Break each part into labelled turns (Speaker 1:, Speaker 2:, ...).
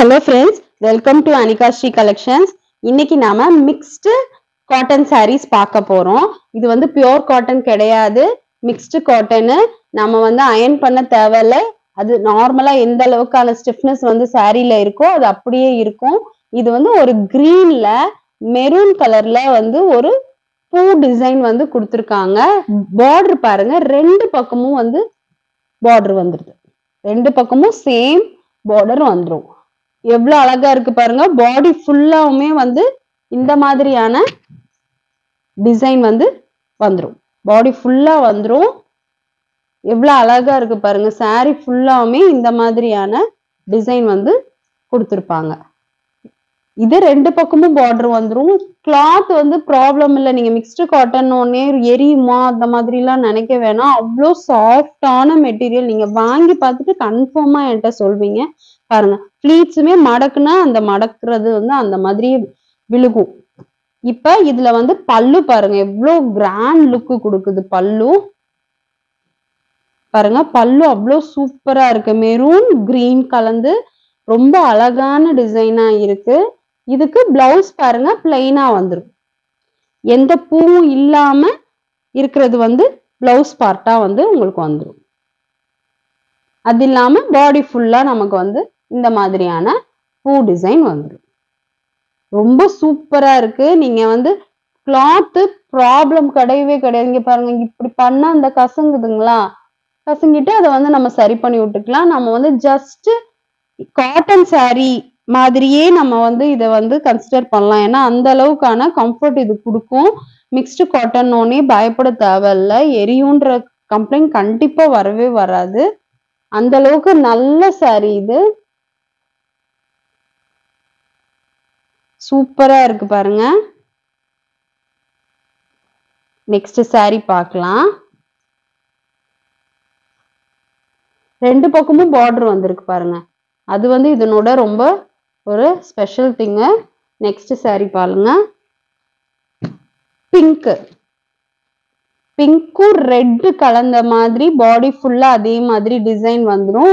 Speaker 1: Hello friends, welcome to Anika Shri Collections. இன்னைக்கு நாம mixed cotton sarees பார்க்க போறோம். இது வந்து pure cotton கிடையாது, mixed cotton. நாம வந்து iron பண்ண தேவையில்ல. அது நார்மலா எந்த அளவுக்கான stiffness வந்து சாரில இருக்கோ அது அப்படியே இருக்கும். இது வந்து ஒரு greenல மெரூன் கலர்ல வந்து ஒரு பூ டிசைன் வந்து கொடுத்திருக்காங்க. border பாருங்க, ரெண்டு பக்கமும் வந்து border வந்துருது. ரெண்டு பக்கமும் சேம் border வந்துரும். எவ்வளவு அழகா இருக்கு பாருங்க. பாடி ஃபுல்லாவுமே வந்து இந்த மாதிரியான டிசைன் வந்து வந்துரும். பாடி ஃபுல்லா வந்துரும். எவ்வளவு அழகா இருக்கு பாருங்க. saree ஃபுல்லாவுமே இந்த மாதிரியான டிசைன் வந்து கொடுத்திருப்பாங்க. இது ரெண்டு பக்கமும் border வந்துரும். கிளாத் வந்து ப்ராப்ளம் இல்லை. நீங்க மிக்ஸ்டு காட்டன் ஒன்னே எரியுமா அந்த மாதிரி எல்லாம் நினைக்க வேணாம். அவ்வளோ சாஃப்டான மெட்டீரியல். நீங்க வாங்கி பார்த்துட்டு கன்ஃபார்மா என்கிட்ட சொல்வீங்க. பாருங்க, பிளீட்ஸுமே மடக்குனா அந்த மடக்குறது வந்து அந்த மாதிரி விழுகும். இப்ப இதுல வந்து பல்லு பாருங்க, எவ்வளவு கிராண்ட் லுக்கு கொடுக்குது பல்லு. பாருங்க, பல்லு அவ்வளவு சூப்பரா இருக்கு. மெரூன் கிரீன் கலந்து ரொம்ப அழகான டிசைனா இருக்கு. இதுக்கு பிளவுஸ் பாருங்க, பிளைனா வந்துரும். எந்த பூவும் இல்லாம இருக்கிறது வந்து பிளவுஸ் பார்ட்டா வந்து உங்களுக்கு வந்துரும். அது இல்லாம பாடி ஃபுல்லா நமக்கு வந்து இந்த மாதிரியான பூ டிசைன் வந்துடும். ரொம்ப சூப்பரா இருக்கு. நீங்க வந்து கிளாத் ப்ராப்ளம் கிடையவே கிடையாது. இங்க பாருங்க, இப்படி பண்ணா அந்த கசங்குதுங்களா, கசங்கிட்டு அதை வந்து நம்ம சரி பண்ணி விட்டுக்கலாம். நம்ம வந்து ஜஸ்ட் காட்டன் சாரி மாதிரியே நம்ம வந்து இதை வந்து கன்சிடர் பண்ணலாம். ஏன்னா அந்த அளவுக்கான கம்ஃபர்ட் இது கொடுக்கும். மிக்ஸ்டு காட்டன் ஒன்னே பயப்பட தேவையில்ல. எரியுன்ற கம்ப்ளைண்ட் கண்டிப்பா வரவே வராது. அந்த அளவுக்கு நல்ல சாரி இது. சூப்பரா இருக்கு பாருங்க. நெக்ஸ்ட் saree பார்க்கலாம். ரெண்டு பக்கமும் border வந்திருக்கு பாருங்க. அது வந்து இதனோட ரொம்ப ஒரு ஸ்பெஷல் திங். நெக்ஸ்ட் saree பாருங்க. பிங்க், பிங்க்கும் ரெட் கலந்த மாதிரி பாடி ஃபுல்லா அதே மாதிரி டிசைன் வந்துடும்.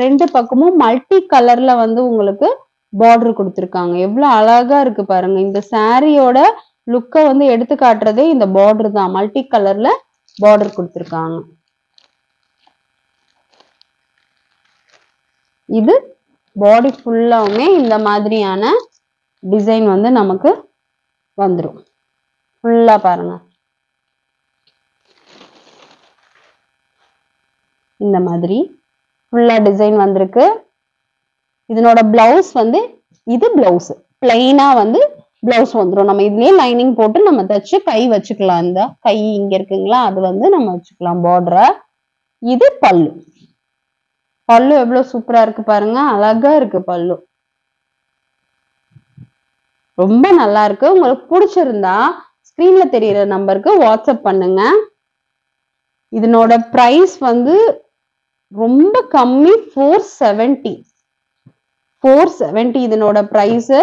Speaker 1: ரெண்டு பக்கமும் மல்டி கலர்ல வந்து உங்களுக்கு border கொடுத்திருக்காங்க. எவ்வளவு அழகா இருக்கு பாருங்க. இந்த சாரியோட லுக்கை வந்து எடுத்து காட்டுறதே இந்த border தான். மல்டி கலர்ல border கொடுத்திருக்காங்க. இது பாடி ஃபுல்லாவுமே இந்த மாதிரியான டிசைன் வந்து நமக்கு வந்துடும். ஃபுல்லா பாருங்க, இந்த மாதிரி ஃபுல்லா டிசைன் வந்திருக்கு. இதனோட பிளவுஸ் வந்து இது பிளவுஸ் பிளைனா வந்து பிளவுஸ் வந்துடும். நம்ம இதுலயே லைனிங் போட்டு நம்ம தச்சு கை வச்சுக்கலாம். இந்த கை இங்க இருக்குங்களா, அது வந்து நம்ம வச்சுக்கலாம் பார்டர. இது பல்லு. பல்லு எவ்வளவு சூப்பரா இருக்கு பாருங்க. அழகா இருக்கு பல்லு, ரொம்ப நல்லா இருக்கு. உங்களுக்கு பிடிச்சிருந்தா ஸ்கிரீன்ல தெரியுற நம்பருக்கு வாட்ஸ்அப் பண்ணுங்க. இதனோட பிரைஸ் வந்து ரொம்ப கம்மி, 470 இதனோட பிரைஸ்.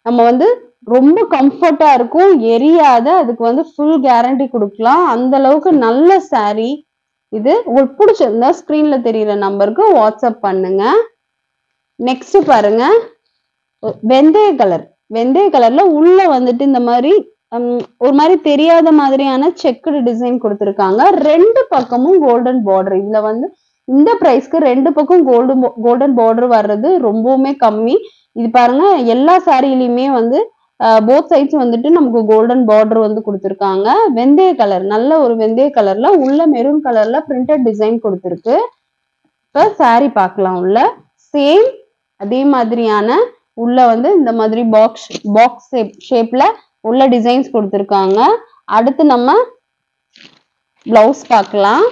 Speaker 1: நம்ம வந்து ரொம்ப கம்ஃபர்ட்டா இருக்கும், எரியாத. அதுக்கு வந்து ஃபுல் கேரண்டி கொடுக்கலாம். அந்த அளவுக்கு நல்ல saree இது. உங்களுக்கு பிடிச்சிருந்தா ஸ்கிரீன்ல தெரியுற நம்பருக்கு வாட்ஸ்அப் பண்ணுங்க. நெக்ஸ்ட் பாருங்க, வெந்தய கலர். வெந்தய கலர்ல உள்ள வந்துட்டு இந்த மாதிரி ஒரு மாதிரி தெரியாத மாதிரியான செக்குடு டிசைன் கொடுத்திருக்காங்க. ரெண்டு பக்கமும் கோல்டன் பார்டர். இதுல வந்து இந்த பிரைஸ்க்கு ரெண்டு பக்கம் கோல்டன் பார்டர் வர்றது ரொம்பவுமே கம்மி. இது பாருங்க, எல்லா சாரியிலுமே வந்து போத் சைட்ஸ் வந்துட்டு நமக்கு கோல்டன் பார்டர் வந்து கொடுத்திருக்காங்க. வெந்தய கலர், நல்ல ஒரு வெந்தய கலர்ல உள்ள மெரூன் கலர்ல பிரிண்டட் டிசைன் கொடுத்திருக்கு. இப்ப சாரி பார்க்கலாம். உள்ள சேம் அதே மாதிரியான உள்ள வந்து இந்த மாதிரி பாக்ஸ் ஷேப்ல உள்ள டிசைன்ஸ் கொடுத்திருக்காங்க. அடுத்து நம்ம பிளவுஸ் பார்க்கலாம்.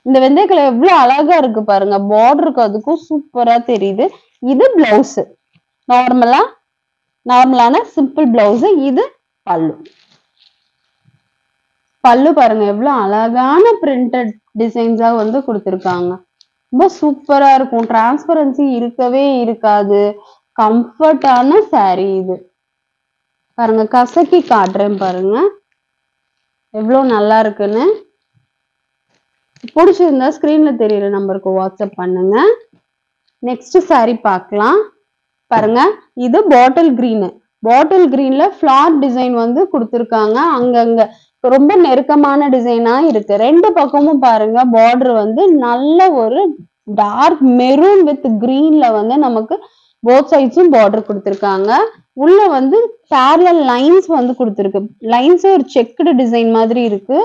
Speaker 1: இந்த வெந்தய கலர் எவ்வளவு அழகா இருக்கு பாருங்க. பார்டருக்கு அதுக்கும் சூப்பரா தெரியுது. இது பிளவுஸ், நார்மலான சிம்பிள் பிளவுஸ். இது பல்லு. பல்லு பாருங்க, எவ்வளவு அழகான பிரிண்டட் டிசைன்ஸா வந்து கொடுத்திருக்காங்க. ரொம்ப சூப்பரா இருக்கும். டிரான்ஸ்பரன்சி இருக்கவே இருக்காது. கம்ஃபர்டான saree இது. பாருங்க, கசக்கி காட்டுறேன் பாருங்க எவ்வளவு நல்லா இருக்குன்னு. பிடிச்சிருந்தா ஸ்கிரீன்ல தெரியுற நம்பருக்கு வாட்ஸ்அப் பண்ணுங்க. நெக்ஸ்ட் saree பார்க்கலாம் பாருங்க. இது பாட்டில் கிரீன். பாட்டில் கிரீன்ல ஃபிளார் டிசைன் வந்து கொடுத்திருக்காங்க. அங்கங்க ரொம்ப நெருக்கமான டிசைனா இருக்கு. ரெண்டு பக்கமும் பாருங்க பார்டர் வந்து நல்ல ஒரு டார்க் மெரூன் வித் கிரீன்ல வந்து நமக்கு போத் சைட்ஸும் பார்டர் கொடுத்திருக்காங்க. உள்ள வந்து parallel லைன்ஸ் வந்து கொடுத்திருக்கு. லைன்ஸ் ஒரு செக்குடு டிசைன் மாதிரி இருக்கு.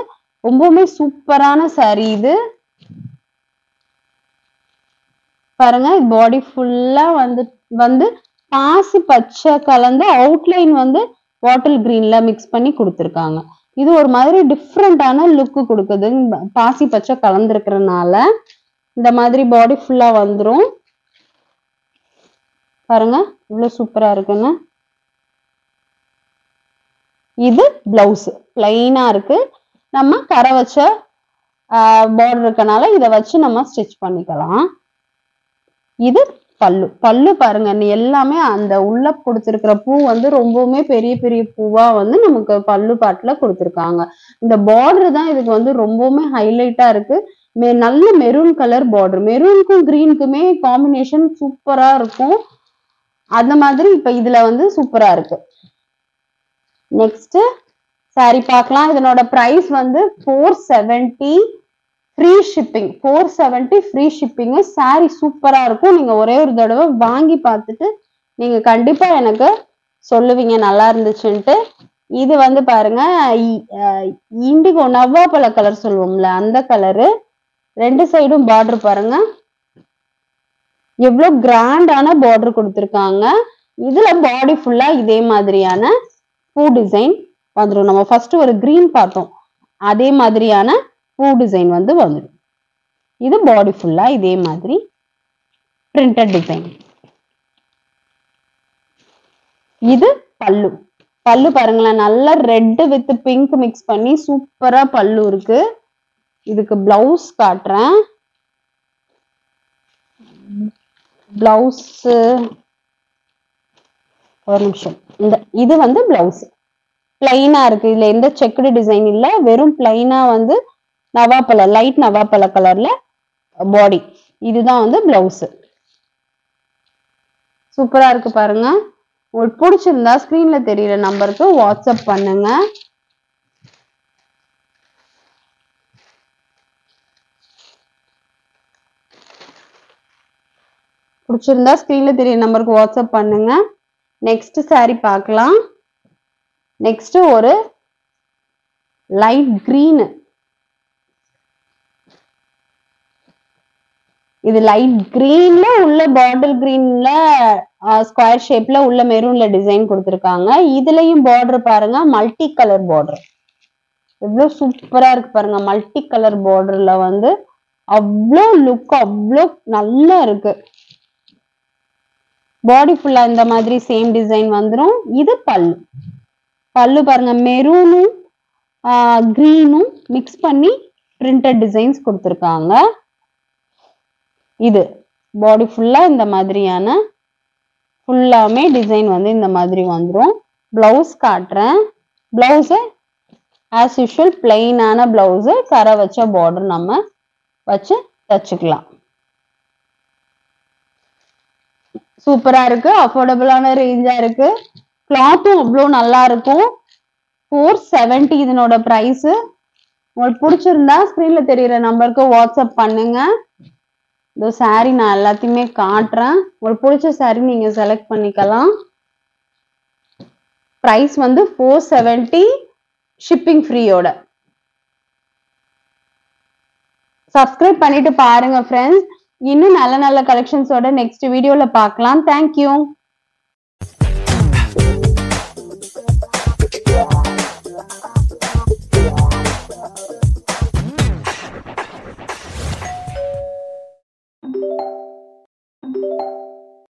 Speaker 1: ரொம்பவுமே சூப்பரான saree இது. பாருங்க பாடி ஃபுல்லா வந்து பாசி பச்சை கலந்து அவுட்லைன் வந்து பாட்டில் கிரீன்ல மிக்ஸ் பண்ணி கொடுத்திருக்காங்க. இது ஒரு மாதிரி டிஃப்ரெண்டான லுக் கொடுக்குது. பாசி பச்சை கலந்துருக்கிறதுனால இந்த மாதிரி பாடி ஃபுல்லா வந்துரும். பாருங்க இவ்வளவு சூப்பரா இருக்குன்னு. இது பிளவுஸ் பிளைனா இருக்கு. நம்ம கரை வச்ச பார்டர் இருக்கனால இதை வச்சு நம்ம ஸ்டிச் பண்ணிக்கலாம். இது பல்லு. பல்லு பாருங்க எல்லாமே அந்த உள்ள கொடுத்திருக்கிற பூ வந்து ரொம்பவுமே பெரிய பெரிய பூவா வந்து நமக்கு பல்லு பாட்டுல கொடுத்திருக்காங்க. இந்த பார்டர் தான் இதுக்கு வந்து ரொம்பவுமே ஹைலைட்டா இருக்கு. நல்ல மெரூன் கலர் பார்டர். மெரூனுக்கும் கிரீனுக்குமே காம்பினேஷன் சூப்பரா இருக்கும். அந்த மாதிரி இப்ப இதுல வந்து சூப்பரா இருக்கு. நெக்ஸ்ட் saree பார்க்கலாம். இதனோட பிரைஸ் வந்து 470 free shipping. 470 free shipping. saree சூப்பரா இருக்கும். நீங்க ஒரே ஒரு தடவை வாங்கி பார்த்துட்டு நீங்க கண்டிப்பா எனக்கு சொல்லுவீங்க நல்லா இருந்துச்சுன்ட்டு. இது வந்து பாருங்க இண்டிகோ நவ்வாப்பழ கலர் சொல்லுவோம்ல அந்த கலரு. ரெண்டு சைடும் பார்டர் பாருங்க எவ்வளவு கிராண்டான பார்டர் கொடுத்திருக்காங்க. இதுல பாடி ஃபுல்லா இதே மாதிரியான பூ டிசைன் வந்துடும். நம்ம ஃபர்ஸ்ட் ஒரு கிரீன் பார்த்தோம், அதே மாதிரியான பூ டிசைன் வந்து வந்துடும். இது பாடி ஃபுல்லா இதே மாதிரி பிரிண்டட் டிசைன். இது பல்லு. பல்லு பாருங்களேன் நல்ல ரெட் வித் பிங்க் மிக்ஸ் பண்ணி சூப்பரா பல்லு இருக்கு. இதுக்கு பிளவுஸ் காட்டுறேன். பிளவுஸ் ஒரு நிமிஷம். இது வந்து பிளவுஸ் பிளைனா இருக்கு. இதுல எந்த செக்குடு டிசைன் இல்ல, வெறும் பிளைனா வந்து நவாப்பழ லைட் நவாப்பழ கலர்ல பாடி. இதுதான் வந்து பிளவுஸ். சூப்பரா இருக்கு பாருங்க. உங்களுக்கு பிடிச்சிருந்தா ஸ்கிரீன்ல தெரியுற நம்பருக்கு வாட்ஸ்அப் பண்ணுங்க. பிடிச்சிருந்தா ஸ்கிரீன்ல தெரியுற நம்பருக்கு வாட்ஸ்அப் பண்ணுங்க. நெக்ஸ்ட் saree பார்க்கலாம். நெக்ஸ்ட் ஒரு லைட் கிரீன். இது லைட் கிரீன்ல உள்ள பாட்டில் கிரீன்ல ஸ்கொயர் ஷேப்ல உள்ள மெரூன்ல டிசைன் கொடுத்திருக்காங்க. இதுலயும் பார்டர் பாருங்க மல்டி கலர் பார்டர். எவ்வளவு சூப்பரா இருக்கு பாருங்க. மல்டி கலர் பார்டர்ல வந்து அவ்வளோ லுக் அவ்வளோ நல்லா இருக்கு. பாடி ஃபுல்லா இந்த மாதிரி சேம் டிசைன் வந்துடும். இது பல்லு. பல்லு பாருங்க மெரூனும் கிரீனும் மிக்ஸ் பண்ணி பிரிண்டட் டிசைன்ஸ் கொடுத்திருக்காங்க. இது பாடி ஃபுல்லா இந்த மாதிரியான ஃபுல்லாமே டிசைன் வந்து இந்த மாதிரி வந்துடும். பிளவுஸ் காட்டுறேன். பிளவுஸ் ஆஸ் யூஷுவல் பிளைனான பிளவுஸ் கரை வச்ச பார்டர் நம்ம வச்சு தச்சுக்கலாம். சூப்பரா இருக்கு. அஃபோர்டபுளான ரேஞ்சா இருக்கு. கிளாத்தும் அவ்வளோ நல்லா இருக்கும். 470 இதனோட பிரைஸ். உங்களுக்கு பிடிச்சிருந்தா ஸ்கிரீன்ல தெரியுற நம்பருக்கு வாட்ஸ்அப் பண்ணுங்க. இந்த saree நான் எல்லாத்தையுமே காட்டுறேன். உங்களுக்கு பிடிச்ச saree நீங்க செலக்ட் பண்ணிக்கலாம். பிரைஸ் வந்து 470 ஷிப்பிங் ஃப்ரீயோட. சப்ஸ்கிரைப் பண்ணிட்டு பாருங்க ஃப்ரெண்ட்ஸ். இன்னும் நல்ல நல்ல கலெக்ஷன்ஸோட நெக்ஸ்ட் வீடியோல பார்க்கலாம். தேங்க்யூ.